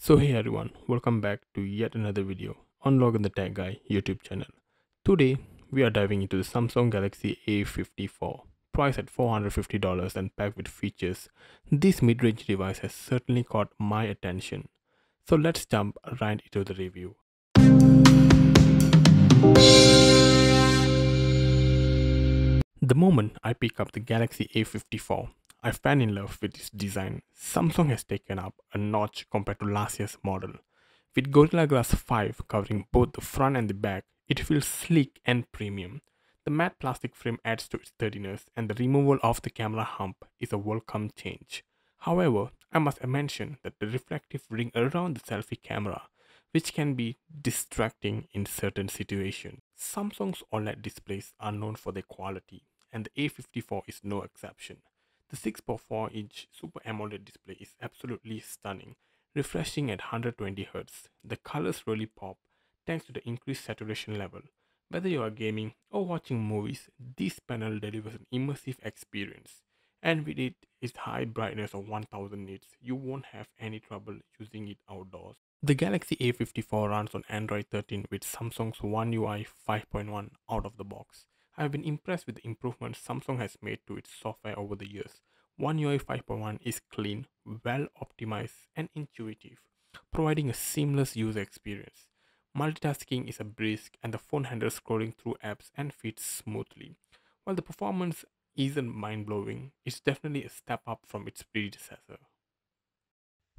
So hey everyone, welcome back to yet another video on Log in the Tech Guy YouTube channel. Today we are diving into the Samsung Galaxy A54. Priced at $450 and packed with features, this mid-range device has certainly caught my attention. So let's jump right into the review. The moment I pick up the Galaxy A54, I fell in love with its design. Samsung has taken up a notch compared to last year's model. With Gorilla Glass 5 covering both the front and the back, it feels sleek and premium. The matte plastic frame adds to its sturdiness, and the removal of the camera hump is a welcome change. However, I must mention that the reflective ring around the selfie camera, which can be distracting in certain situations. Samsung's OLED displays are known for their quality, and the A54 is no exception. The 6.4-inch Super AMOLED display is absolutely stunning, refreshing at 120Hz. The colors really pop thanks to the increased saturation level. Whether you are gaming or watching movies, this panel delivers an immersive experience. And with its high brightness of 1000 nits, you won't have any trouble using it outdoors. The Galaxy A54 runs on Android 13 with Samsung's One UI 5.1 out of the box. I have been impressed with the improvements Samsung has made to its software over the years. One UI 5.1 is clean, well optimized, and intuitive, providing a seamless user experience. Multitasking is a breeze, and the phone handles scrolling through apps and feeds smoothly. While the performance isn't mind blowing, it's definitely a step up from its predecessor.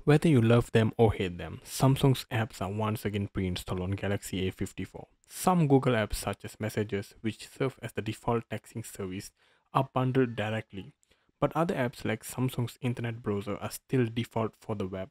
Whether you love them or hate them, Samsung's apps are once again pre-installed on Galaxy A54. Some Google apps such as Messages, which serve as the default texting service, are bundled directly, but other apps like Samsung's internet browser are still default for the web.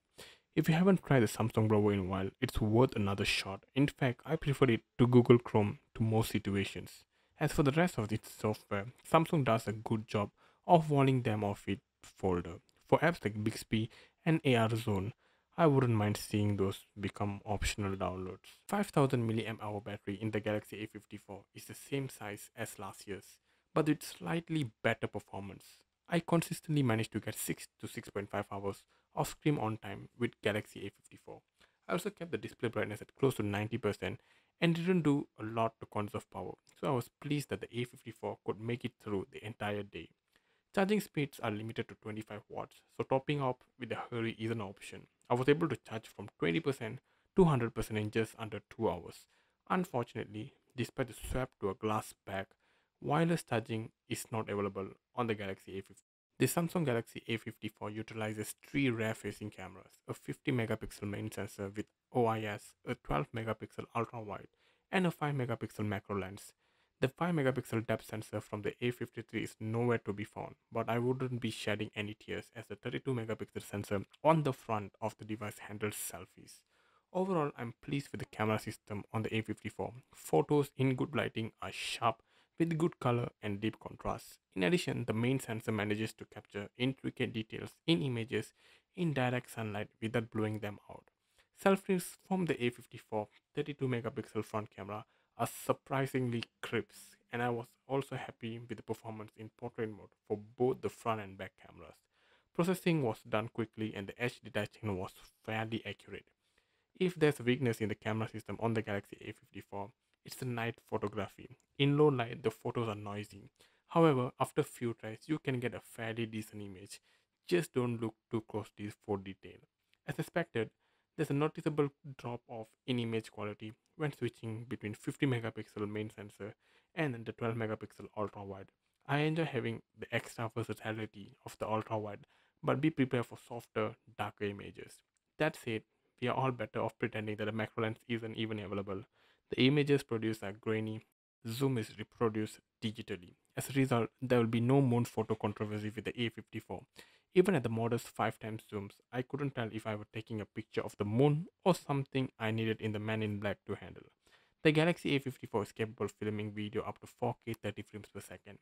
If you haven't tried the Samsung browser in a while, it's worth another shot. In fact, I prefer it to Google Chrome to most situations. As for the rest of its software, Samsung does a good job of walling them off its folder. For apps like Bixby and AR Zone, I wouldn't mind seeing those become optional downloads. 5000 mAh battery in the Galaxy A54 is the same size as last year's, but with slightly better performance. I consistently managed to get 6 to 6.5 hours of screen on time with Galaxy A54. I also kept the display brightness at close to 90% and didn't do a lot to conserve power, so I was pleased that the A54 could make it through the entire day. Charging speeds are limited to 25 watts, so topping up with a hurry is an option. I was able to charge from 20% to 100% in just under 2 hours. Unfortunately, despite the swap to a glass back, wireless charging is not available on the Galaxy A50. The Samsung Galaxy A54 utilizes three rear-facing cameras, a 50 megapixel main sensor with OIS, a 12 megapixel ultra-wide, and a 5 megapixel macro lens. The 5 megapixel depth sensor from the A53 is nowhere to be found, but I wouldn't be shedding any tears as the 32 megapixel sensor on the front of the device handles selfies. Overall, I'm pleased with the camera system on the A54. Photos in good lighting are sharp with good color and deep contrast. In addition, the main sensor manages to capture intricate details in images in direct sunlight without blowing them out. Selfies from the A54 32 megapixel front camera are surprisingly crisp, and I was also happy with the performance in portrait mode for both the front and back cameras. Processing was done quickly and the edge detection was fairly accurate. If there's a weakness in the camera system on the Galaxy A54, it's the night photography. In low light, the photos are noisy. However, after few tries, you can get a fairly decent image. Just don't look too closely for detail. As expected, there's a noticeable drop off in image quality when switching between 50 megapixel main sensor and the 12 megapixel ultra wide. I enjoy having the extra versatility of the ultra wide, but be prepared for softer, darker images. That said, we are all better off pretending that the macro lens isn't even available. The images produced are grainy, zoom is reproduced digitally. As a result, there will be no moon photo controversy with the A54. Even at the modest 5 times zooms, I couldn't tell if I were taking a picture of the moon or something I needed in the Man in Black to handle. The Galaxy A54 is capable of filming video up to 4K 30 frames per second.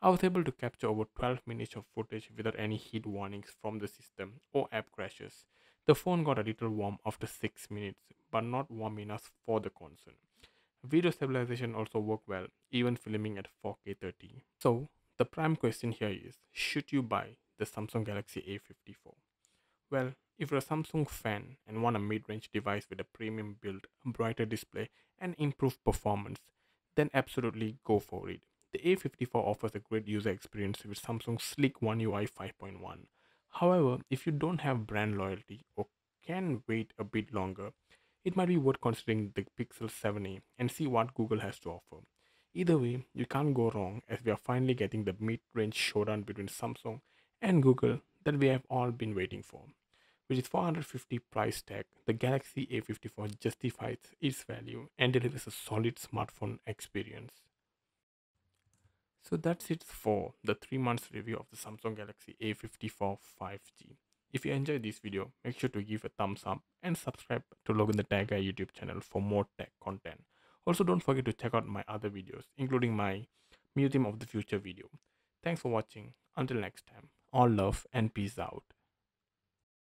I was able to capture over 12 minutes of footage without any heat warnings from the system or app crashes. The phone got a little warm after 6 minutes, but not warm enough for the concern. Video stabilization also worked well, even filming at 4K 30. So, the prime question here is, should you buy the Samsung Galaxy A54? Well, If you're a Samsung fan and want a mid-range device with a premium build, brighter display, and improved performance, then absolutely go for it. The A54 offers a great user experience with Samsung's sleek One UI 5.1. However, if you don't have brand loyalty or can wait a bit longer, it might be worth considering the Pixel 7a and see what Google has to offer. Either way, you can't go wrong as we are finally getting the mid-range showdown between Samsung and Google that we have all been waiting for. With its 450 price tag, the Galaxy A54 justifies its value and delivers a solid smartphone experience. So that's it for the 3 months review of the Samsung Galaxy A54 5G. If you enjoyed this video, make sure to give a thumbs up and subscribe to Logan the Tag Guy YouTube channel for more tech content. Also, don't forget to check out my other videos, including my Museum of the Future video. Thanks for watching. Until next time, all love and peace out.